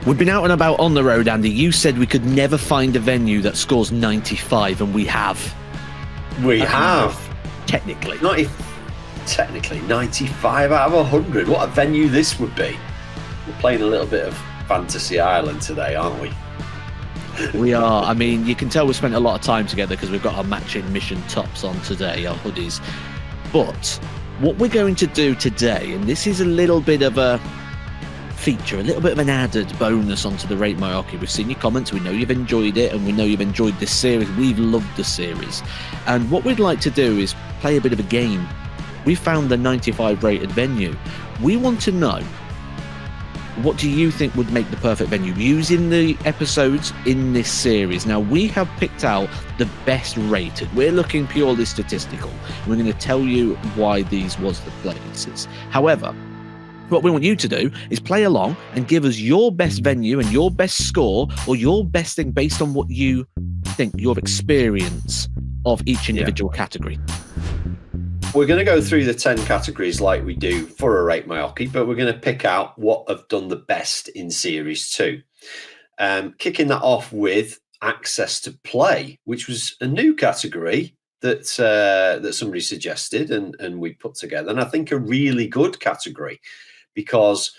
We've been out and about on the road, Andy. You said we could never find a venue that scores 95, and we have. We have. Technically. Technically, 95 out of 100. What a venue this would be. We're playing a little bit of Fantasy Island today, aren't we? We are. I mean, you can tell we spent a lot of time together because we've got our matching mission tops on today, our hoodies. But what we're going to do today, and this is a little bit of a feature, a little bit of an added bonus onto the Rate My Hockey. We've seen your comments, we know you've enjoyed it, and we know you've enjoyed this series. We've loved the series. And what we'd like to do is play a bit of a game. We found the 95 rated venue. We want to know, what do you think would make the perfect venue using the episodes in this series? Now, we have picked out the best rated. We're looking purely statistical. We're going to tell you why these was the places. However, what we want you to do is play along and give us your best venue and your best score, or your best thing based on what you think, your experience of each individual category. We're going to go through the 10 categories like we do for a Rate My Hockey, but we're going to pick out what have done the best in Series 2. Kicking that off with access to play, which was a new category that somebody suggested and we put together. And I think a really good category because,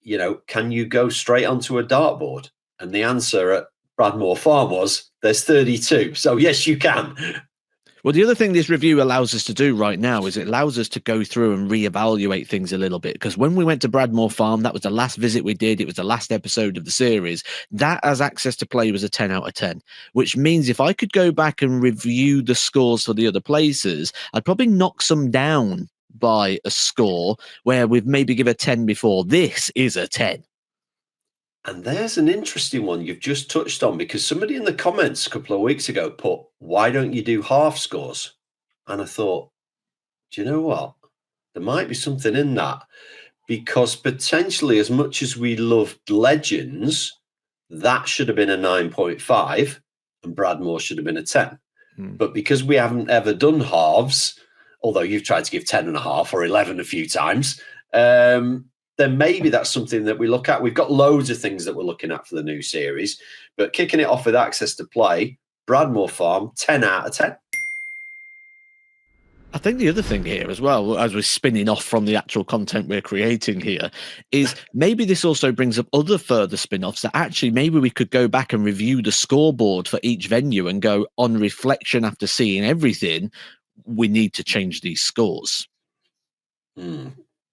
you know, can you go straight onto a dartboard? And the answer at Bradmore Farm was there's 32. So yes, you can. Well, the other thing this review allows us to do right now is it allows us to go through and reevaluate things a little bit. Because when we went to Bradmore Farm, that was the last visit we did. It was the last episode of the series. That, as access to play, was a 10 out of 10, which means if I could go back and review the scores for the other places, I'd probably knock some down by a score where we've maybe give a 10 before. This is a 10. And there's an interesting one you've just touched on, because somebody in the comments a couple of weeks ago put, why don't you do half scores? And I thought, do you know what? There might be something in that, because potentially, as much as we loved Legends, that should have been a 9.5 and Bradmore should have been a 10. But because we haven't ever done halves, although you've tried to give 10.5 or 11 a few times, then maybe that's something that we look at. We've got loads of things that we're looking at for the new series, but kicking it off with access to play, Bradmore Farm, 10 out of 10. I think the other thing here as well, as we're spinning off from the actual content we're creating here, is maybe this also brings up other further spin-offs that actually maybe we could go back and review the scoreboard for each venue and go, on reflection after seeing everything, we need to change these scores.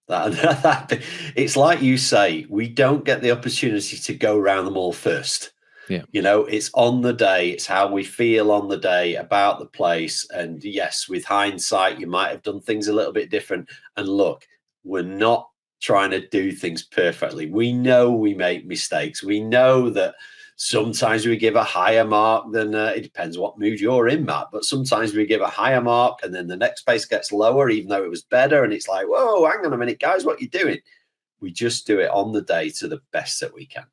It's like you say, we don't get the opportunity to go around them all first. Yeah. You know, it's on the day. It's how we feel on the day about the place. And yes, with hindsight, you might have done things a little bit different. And look, we're not trying to do things perfectly. We know we make mistakes. We know that sometimes we give a higher mark than it depends what mood you're in, Matt. But sometimes we give a higher mark and then the next place gets lower, even though it was better. And it's like, whoa, hang on a minute, guys, what are you doing? We just do it on the day to the best that we can.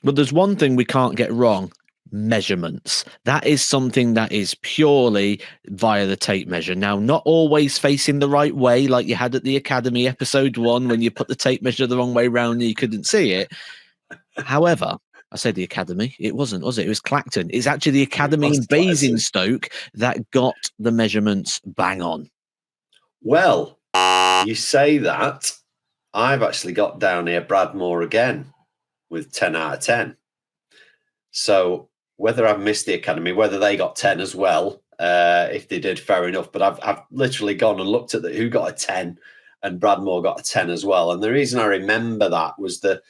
But there's one thing we can't get wrong: measurements. That is something that is purely via the tape measure. Now, not always facing the right way, like you had at the Academy episode 1 when you put the tape measure the wrong way round and you couldn't see it. However, I said the Academy. It wasn't, was it? It was Clacton. It's actually the Academy in Basingstoke that got the measurements bang on. Well, you say that. I've actually got down here Bradmore again with 10 out of 10. So whether I've missed the Academy, whether they got 10 as well, if they did, fair enough. But I've literally gone and looked at who got a 10, and Bradmore got a 10 as well. And the reason I remember that was the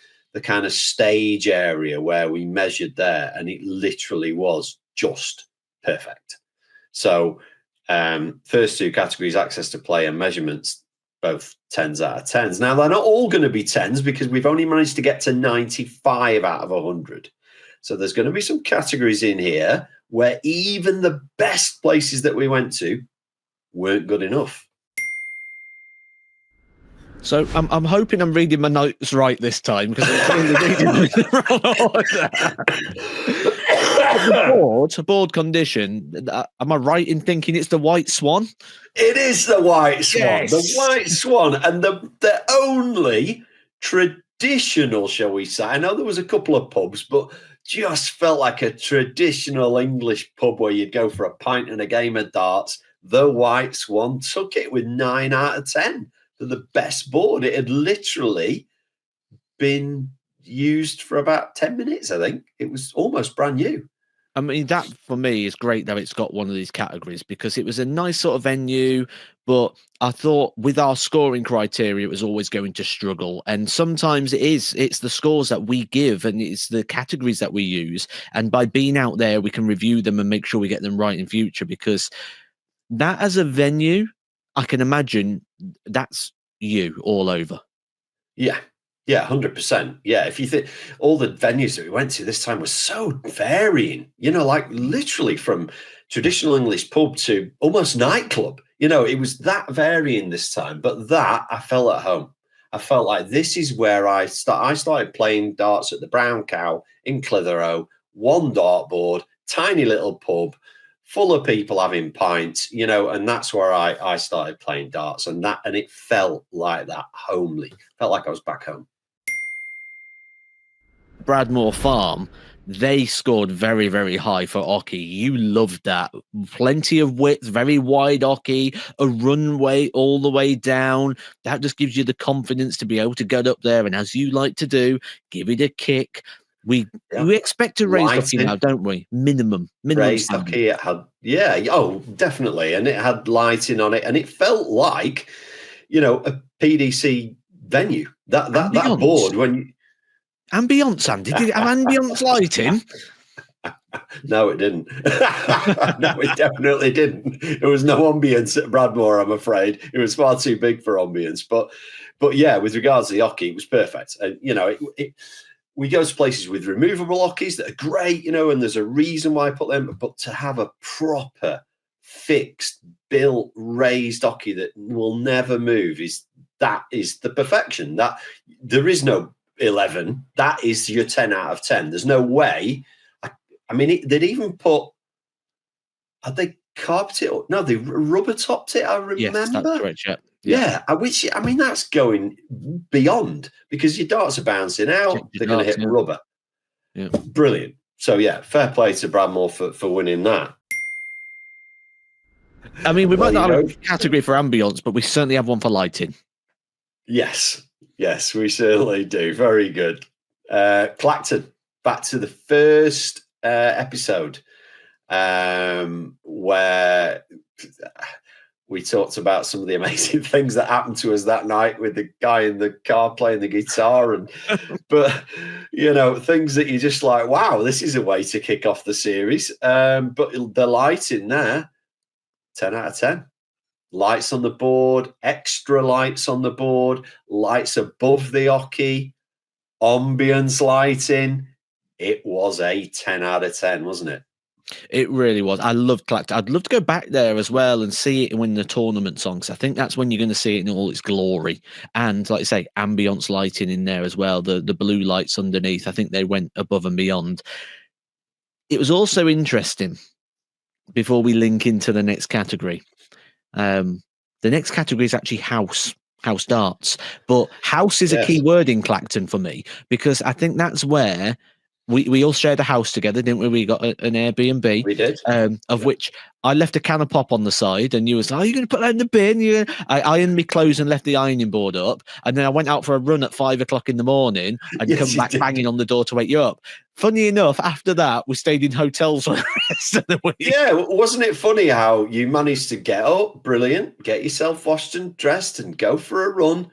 kind of stage area where we measured there, and it literally was just perfect. So first two categories, access to play and measurements, both 10s out of 10s. Now, they're not all going to be 10s because we've only managed to get to 95 out of 100. So there's going to be some categories in here where even the best places that we went to weren't good enough. So I'm hoping I'm reading my notes right this time, because I'm clearly reading them in the wrong order. Board condition. Am I right in thinking it's the White Swan? It is the White Swan. Yes. The White Swan, and the only traditional traditional, shall we say. I know there was a couple of pubs, but just felt like a traditional English pub where you'd go for a pint and a game of darts. The White Swan took it with 9 out of 10 for the best board. It had literally been used for about 10 minutes, I think. It was almost brand new. I mean, that for me is great that it's got one of these categories because it was a nice sort of venue, but I thought with our scoring criteria, it was always going to struggle. And sometimes it's the scores that we give and it's the categories that we use. And by being out there, we can review them and make sure we get them right in future, because that as a venue, I can imagine that's you all over. Yeah. Yeah, 100%. Yeah, if you think all the venues that we went to this time were so varying, like literally from traditional English pub to almost nightclub, it was that varying this time. But that I felt at home. I felt like this is where I started playing darts at the Brown Cow in Clitheroe, one dartboard, tiny little pub, full of people having pints, and that's where I started playing darts, and it felt like that, homely. Felt like I was back home. Bradmore Farm, they scored very, very high for Oche. You loved that. Plenty of width, very wide Oche, a runway all the way down. That just gives you the confidence to be able to get up there and, as you like to do, give it a kick. We expect to raise Oche now, don't we? Minimum raised Oche. It had, definitely, and it had lighting on it, and it felt like, a PDC venue. That board when you. Ambience, Andy. Did it have ambience lighting? No, it didn't. No, it definitely didn't. There was no ambience at Bradmore, I'm afraid. It was far too big for ambience. But yeah, with regards to the Oche, it was perfect. And, we go to places with removable Oches that are great, and there's a reason why I put them. But to have a proper, fixed, built, raised Oche that will never move is the perfection. That there is no 11. That is your 10 out of 10. There's no way. I mean, they'd even had they carpeted it? No, they rubber topped it. I remember. Yes, that's correct. Yeah. That's going beyond, because your darts are bouncing out. They're going to hit rubber. Yeah, brilliant. So yeah, fair play to Bradmore for winning that. I mean, we might not have a category for ambience, but we certainly have one for lighting. Yes, we certainly do. Very good. Clacton, back to the first episode where we talked about some of the amazing things that happened to us that night with the guy in the car playing the guitar, but things that you're just like, wow, this is a way to kick off the series. But the lighting there, 10 out of 10. Lights on the board, extra lights on the board, lights above the Oche, ambience lighting. It was a 10 out of 10, wasn't it? It really was. I loved Clacton. I'd love to go back there as well and see it when the tournament's on, because I think that's when you're going to see it in all its glory. And like I say, ambience lighting in there as well, the blue lights underneath. I think they went above and beyond. It was also interesting, before we link into the next category. The next category is actually house darts, but house is a key word in Clacton for me, because I think that's where we all shared a house together, didn't we? We got an Airbnb. We did. Of which I left a can of pop on the side, and you was like, "Are you going to put that in the bin?" I ironed my clothes and left the ironing board up, and then I went out for a run at 5 o'clock in the morning and come back banging on the door to wake you up. Funny enough, after that, we stayed in hotels for the rest of the week. Yeah, wasn't it funny how you managed to get up, brilliant, get yourself washed and dressed and go for a run,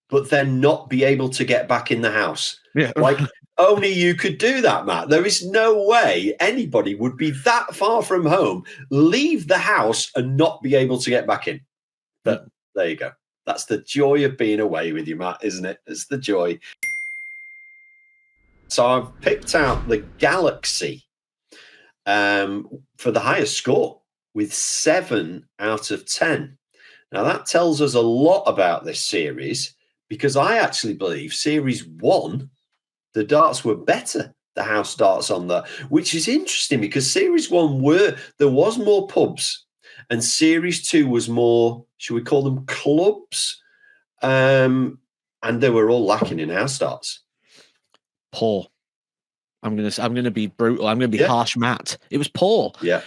but then not be able to get back in the house? Yeah. Like, only you could do that, Matt. There is no way anybody would be that far from home, leave the house and not be able to get back in. But there you go. That's the joy of being away with you, Matt, isn't it? It's the joy. So I've picked out the Galaxy for the highest score with 7 out of 10. Now, that tells us a lot about this series, because I actually believe Series 1, the darts were better, the house darts on there, which is interesting, because Series 1 there was more pubs, and Series 2 was more, should we call them clubs? And and they were all lacking in house starts. Poor. I'm gonna be brutal. I'm gonna be harsh, Matt. It was poor. Yeah.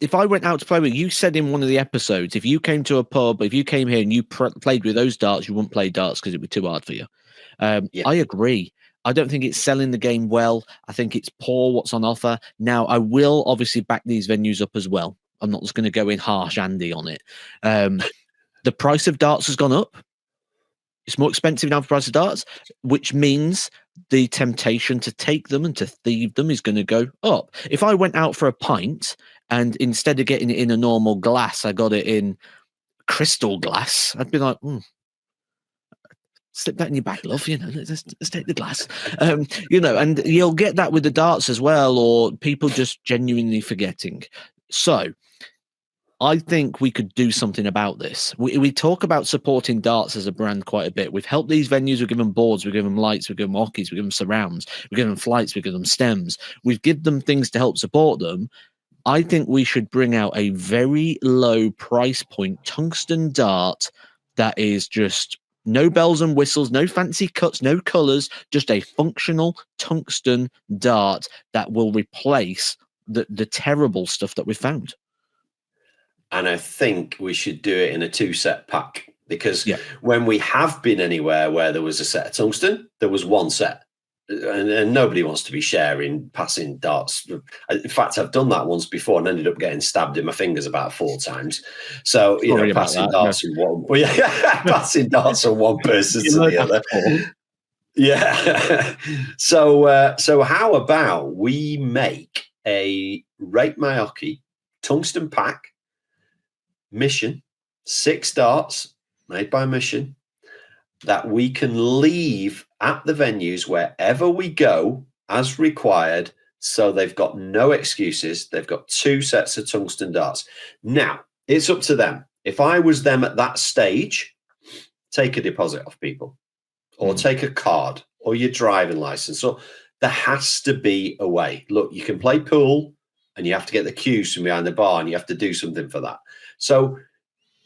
If I went out to play with you, said in one of the episodes, if you came to a pub, if you came here and you played with those darts, you wouldn't play darts because it would be too hard for you. I agree. I don't think it's selling the game well. I think it's poor what's on offer. Now, I will obviously back these venues up as well. I'm not just going to go in harsh Andy on it. The price of darts has gone up. It's more expensive now for the price of darts, which means the temptation to take them and to thieve them is going to go up. If I went out for a pint and instead of getting it in a normal glass, I got it in crystal glass, I'd be like, slip that in your back, love, let's take the glass. And you'll get that with the darts as well, or people just genuinely forgetting. So I think we could do something about this. We talk about supporting darts as a brand quite a bit. We've helped these venues. We've given them boards. We've given them lights. We've given them hockeys. We've given them surrounds. We've given them flights. We've given them stems. We've given them things to help support them. I think we should bring out a very low price point tungsten dart that is just no bells and whistles, no fancy cuts, no colors, just a functional tungsten dart that will replace the terrible stuff that we found. And I think we should do it in a 2-set pack, because when we have been anywhere where there was a set of tungsten, there was one set. And nobody wants to be sharing passing darts. In fact, I've done that once before and ended up getting stabbed in my fingers about 4 times. So, passing darts from one, passing darts from one person to the other. Yeah. So how about we make a Rate My Hockey tungsten pack, Mission, 6 darts made by Mission, that we can leave at the venues wherever we go as required, so they've got no excuses. They've got 2 sets of tungsten darts. Now, it's up to them. If I was them at that stage, take a deposit off people, or take a card, or your driving license. So there has to be a way. Look, you can play pool, and you have to get the cues from behind the bar, and you have to do something for that. So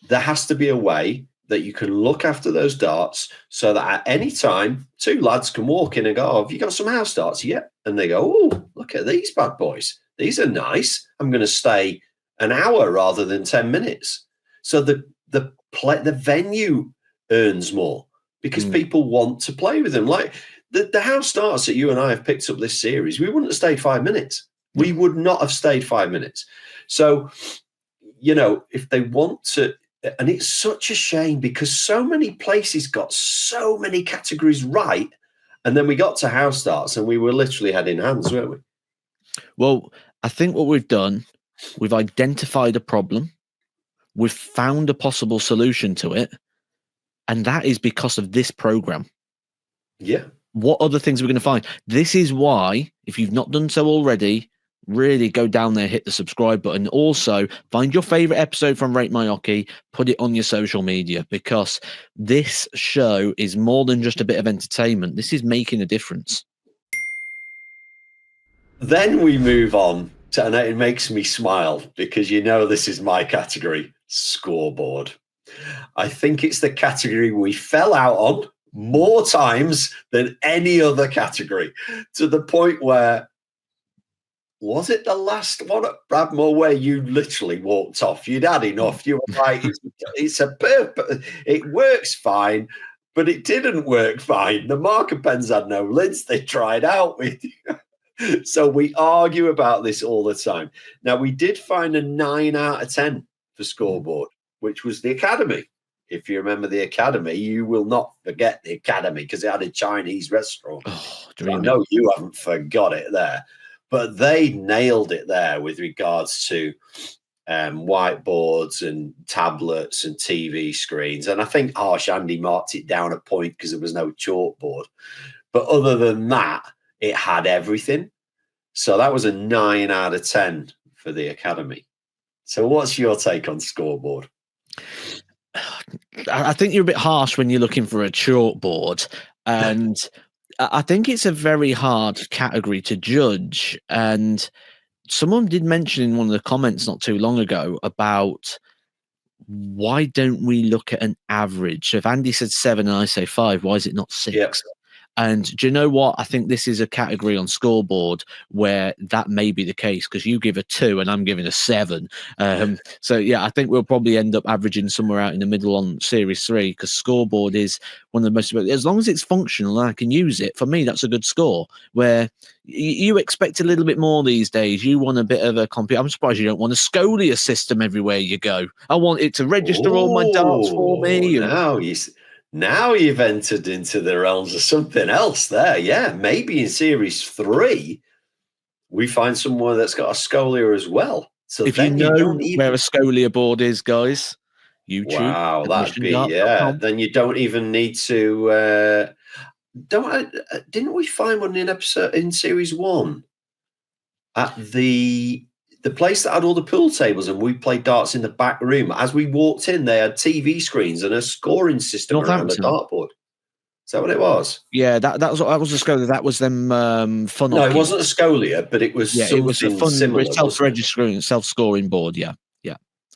there has to be a way that you can look after those darts, so that at any time, 2 lads can walk in and go, have you got some house darts? Yeah. And they go, oh, look at these bad boys. These are nice. I'm going to stay an hour rather than 10 minutes. So the venue earns more because people want to play with them. Like the house darts that you and I have picked up this series, we wouldn't have stayed 5 minutes. We would not have stayed 5 minutes. So, if they want to, and it's such a shame because so many places got so many categories right. And then we got to house darts and we were literally head in hands, weren't we? Well, I think what we've done, we've identified a problem. We've found a possible solution to it. And that is because of this program. Yeah. What other things are we going to find? This is why, if you've not done so already, really go down there, hit the subscribe button. Also, find your favorite episode from Rate My Hockey, put it on your social media, because this show is more than just a bit of entertainment. This is making a difference. Then we move on to, and it makes me smile because this is my category, scoreboard. I think it's the category we fell out on more times than any other category, to the point where, was it the last one at Bradmore where you literally walked off? You'd had enough. You were like, it's a perfect, it works fine, but it didn't work fine. The marker pens had no lids. They tried out with you. So we argue about this all the time. Now, we did find a 9 out of 10 for scoreboard, which was the Academy. If you remember the Academy, you will not forget the Academy because it had a Chinese restaurant. Oh, so I know you haven't forgot it there. But they nailed it there with regards to whiteboards and tablets and TV screens. And I think Harsh Andy marked it down a point because there was no chalkboard. But other than that, it had everything. So that was a 9 out of 10 for the Academy. So what's your take on scoreboard? I think you're a bit harsh when you're looking for a chalkboard. And I think it's a very hard category to judge. And someone did mention in one of the comments not too long ago about why don't we look at an average? So if Andy said 7 and I say 5, why is it not 6? Yep. And do you know what? I think this is a category on scoreboard where that may be the case, because you give a 2 and I'm giving a 7. So yeah, I think we'll probably end up averaging somewhere out in the middle on Series 3, because scoreboard is one of the most, as long as it's functional and I can use it, for me, that's a good score. Where you expect a little bit more these days. You want a bit of a computer. I'm surprised you don't want a Scolia system everywhere you go. I want it to register all my darts for me. Now you've entered into the realms of something else there. Yeah, maybe in Series 3, we find someone that's got a Scolia as well. So if then you know don't even... where a Scolia board is, guys, YouTube. Wow, that'd be, yeah. Then you don't even need to... didn't we find one in Series 1 at the place that had all the pool tables, and we played darts in the back room? As we walked in, they had TV screens and a scoring system around the dartboard. Is that what it was? Yeah, that was a Scolia. That was them fun. No, it wasn't a Scolia, but it was something it was a fun similar, self-registering, self-scoring board. Yeah.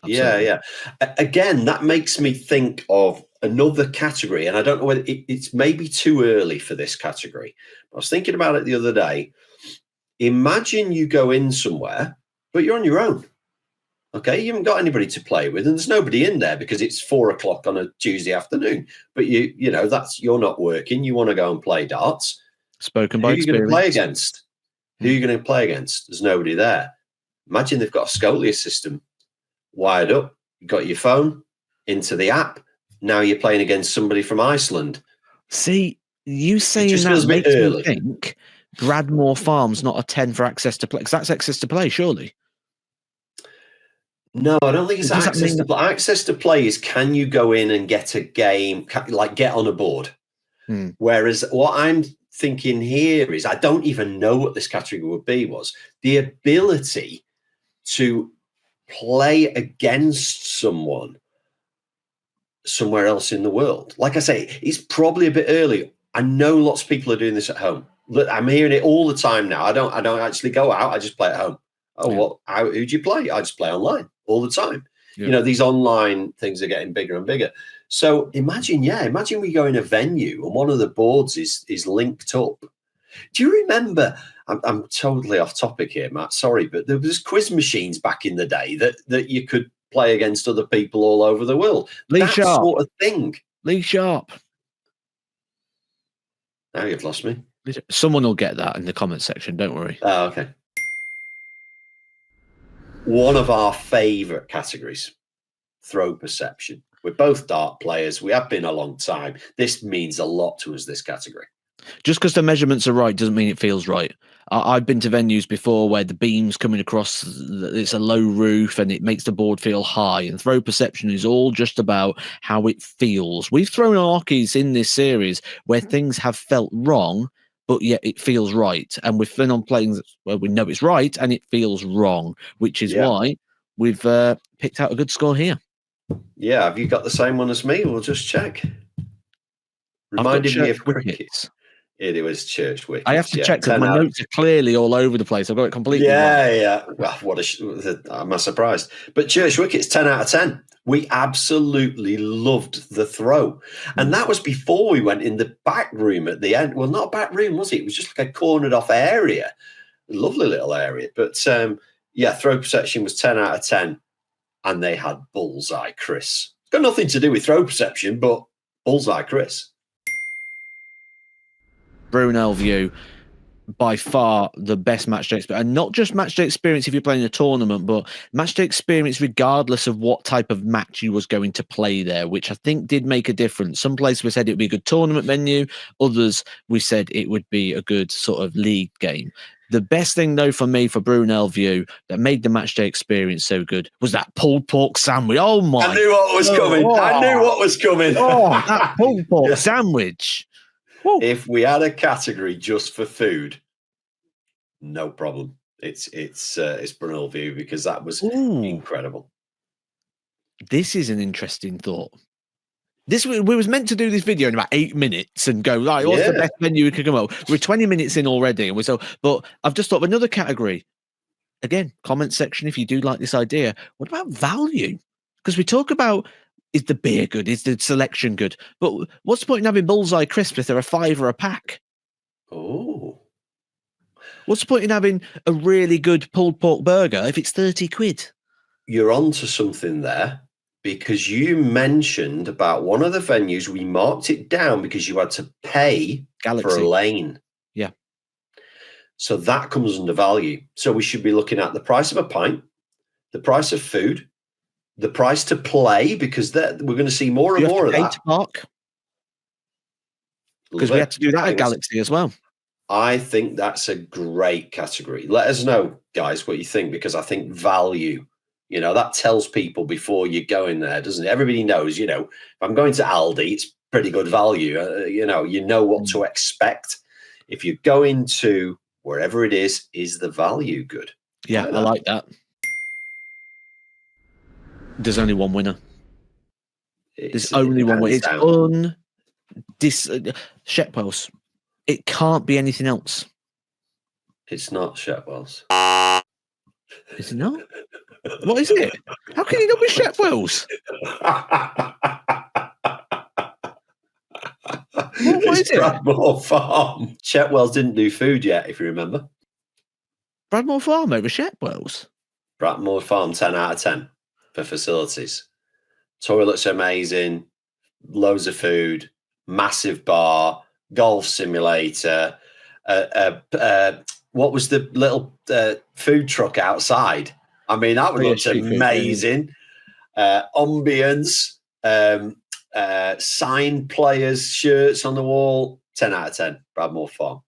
Absolutely. Yeah. Again, that makes me think of another category, and I don't know whether it's maybe too early for this category. I was thinking about it the other day. Imagine you go in somewhere, but you're on your own. Okay, you haven't got anybody to play with, and there's nobody in there because it's 4 o'clock on a Tuesday afternoon. But you know you're not working. You want to go and play darts. Spoken by experience. Who are you going to play against? Who are you going to play against? There's nobody there. Imagine they've got a Scolia system wired up. You've got your phone into the app. Now you're playing against somebody from Iceland. See, you saying that makes me think Bradmore Farm's not a 10 for access to play, because that's access to play, surely. No, I don't think it's access to play. Access to play is, can you go in and get a game, like get on a board? Whereas what I'm thinking here is, I don't even know what this category would be, was the ability to play against someone somewhere else in the world. Like I say, it's probably a bit early. I know lots of people are doing this at home. Look, I'm hearing it all the time now. I don't actually go out. I just play at home. Oh, who do you play? I just play online all the time. Yeah. You know, these online things are getting bigger and bigger. So imagine we go in a venue and one of the boards is linked up. Do you remember? I'm totally off topic here, Matt. Sorry, but there was quiz machines back in the day that you could play against other people all over the world. That sort of thing. Lee Sharp. Now you've lost me. Someone will get that in the comment section. Don't worry. Oh, okay. One of our favourite categories, throw perception. We're both dart players. We have been a long time. This means a lot to us, this category. Just because the measurements are right doesn't mean it feels right. I've been to venues before where the beam's coming across, it's a low roof and it makes the board feel high. And throw perception is all just about how it feels. We've thrown archies in this series where things have felt wrong, but yet it feels right. And we've been on playing where we know it's right and it feels wrong, which is why we've picked out a good score here. Yeah, have you got the same one as me? We'll just check. Reminded me of cricket. It was church wickets. I have to check because my notes are clearly all over the place. I've got it completely wrong. Yeah. Well, am I surprised? But church wickets, 10 out of 10. We absolutely loved the throw. And that was before we went in the back room at the end. Well, not back room, was it? It was just like a cornered off area. A lovely little area. But throw perception was 10 out of 10. And they had bullseye Chris. It's got nothing to do with throw perception, but bullseye Chris. Brunel View, by far the best matchday experience, and not just matchday experience if you're playing a tournament, but matchday experience regardless of what type of match you was going to play there, which I think did make a difference. Some places we said it would be a good tournament venue, others we said it would be a good sort of league game. The best thing, though, for me, for Brunel View, that made the matchday experience so good was that pulled pork sandwich. Oh, my. I knew what was coming. I knew what was coming. Oh, that pulled pork sandwich. Woo. If we had a category just for food, no problem. It's Brunel View, because that was incredible. This is an interesting thought. We was meant to do this video in about 8 minutes and go, right, what's the best venue we could come up? We're 20 minutes in already. And but I've just thought of another category. Again, comment section if you do like this idea. What about value? Because we talk about, is the beer good? Is the selection good? But what's the point in having Bullseye crisps if they're a £5 a pack? Oh. What's the point in having a really good pulled pork burger if it's 30 quid? You're onto something there, because you mentioned about one of the venues, we marked it down because you had to pay Galaxy. for a lane. Yeah. So that comes under value. So we should be looking at the price of a pint, the price of food, the price to play, because we're going to see more and more of that. Park? Because we had to do that at Galaxy as well. I think that's a great category. Let us know, guys, what you think, because I think value, that tells people before you go in there, doesn't it? Everybody knows, if I'm going to Aldi, it's pretty good value. You know what to expect. If you go into wherever it is the value good? Yeah, I like that. There's only one winner. There's only one winner. It's Shepwell's. It can't be anything else. It's not Shepwell's. Is it not? What is it? How can it not be Shepwell's? What is it? Bradmore Farm. Shepwell's didn't do food yet, if you remember. Bradmore Farm over Shepwell's? Bradmore Farm, 10 out of 10 for facilities. Toilets amazing, loads of food, massive bar, golf simulator. What was the little food truck outside? I mean, that looks amazing. Ambience, signed players, shirts on the wall. 10 out of 10, Bradmore Farm.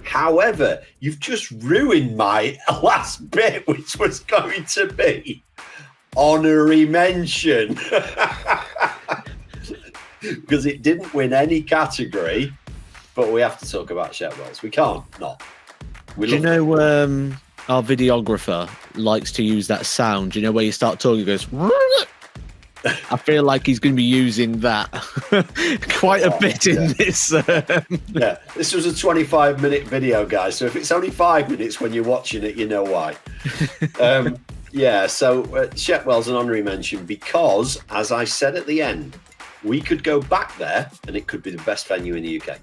However, you've just ruined my last bit, which was going to be honorary mention. Because it didn't win any category, but we have to talk about Shepwell's. We can't not. Do you know our videographer likes to use that sound? Do you know where you start talking, it goes... I feel like he's going to be using that quite a bit in this. Yeah, this was a 25-minute video, guys. So if it's only 5 minutes when you're watching it, you know why. Yeah, so Shepwell's an honorary mention because, as I said at the end, we could go back there and it could be the best venue in the UK.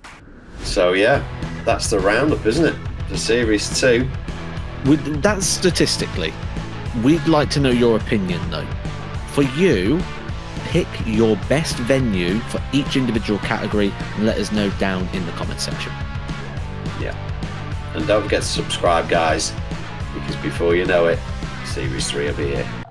So, yeah, that's the roundup, isn't it? For Series 2. That's statistically. We'd like to know your opinion, though. For you, pick your best venue for each individual category and let us know down in the comment section. Yeah. And don't forget to subscribe, guys, because before you know it, Series 3 will be here.